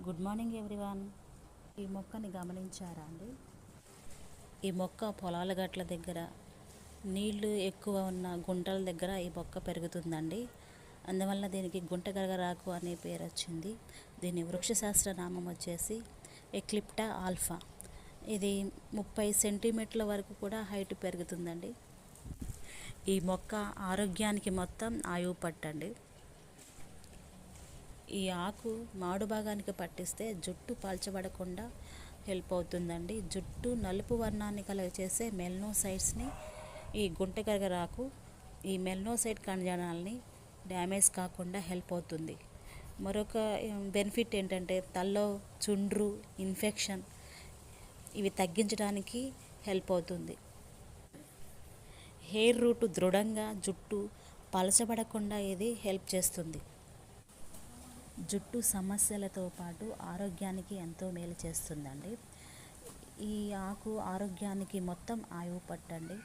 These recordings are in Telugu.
Good morning everyone. ఈ మొక్కని గమనించారా అండి? ఈ మొక్క పొలాల గట్ల దగ్గర నీళ్లు ఎక్కువ ఉన్న గుంటల దగ్గర ఈ మొక్క పెరుగుతుందండి. అందువల్ల దీనికి గుంటగరగరాకు అనే పేరు వచ్చింది. దీని వృక్షశాస్త్ర నామం వచ్చేసి ఎక్లిప్టా ఆల్ఫా. ఇది 30 సెంటీమీటర్ల వరకు కూడా హైట్ పెరుగుతుందండి. ఈ మొక్క ఆరోగ్యానికి మొత్తం ఆయువు పట్టండి. ఈ ఆకు మాడు భాగానికి పట్టిస్తే జుట్టు పల్చబడకుండా హెల్ప్ అవుతుందండి. జుట్టు నలుపు వర్ణాన్ని కలుగచేసే మెల్నోసైట్స్ని ఈ గుంటగరగరాకు ఈ మెల్నోసైట్ కణజాలాల్ని డ్యామేజ్ కాకుండా హెల్ప్ అవుతుంది. మరొక బెనిఫిట్ ఏంటంటే తలలో చుండ్రు, ఇన్ఫెక్షన్ ఇవి తగ్గించడానికి హెల్ప్ అవుతుంది. హెయిర్ రూట్ దృఢంగా జుట్టు పలచబడకుండా ఇది హెల్ప్ చేస్తుంది. జుట్టు సమస్యలతో పాటు ఆరోగ్యానికి ఎంతో మేలు చేస్తుందండి. ఈ ఆకు ఆరోగ్యానికి మొత్తం ఆయువు పట్టండి.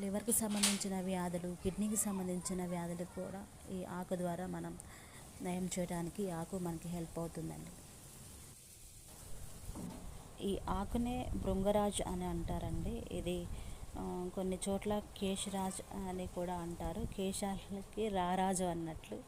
లివర్కి సంబంధించిన వ్యాధులు, కిడ్నీకి సంబంధించిన వ్యాధులు కూడా ఈ ఆకు ద్వారా మనం నయం చేయడానికి ఈ ఆకు మనకి హెల్ప్ అవుతుందండి. ఈ ఆకునే భృంగరాజ్ అని అంటారండి. ఇది కొన్ని చోట్ల కేశరాజ్ అని కూడా అంటారు. కేశాలకి రారాజు అన్నట్లు.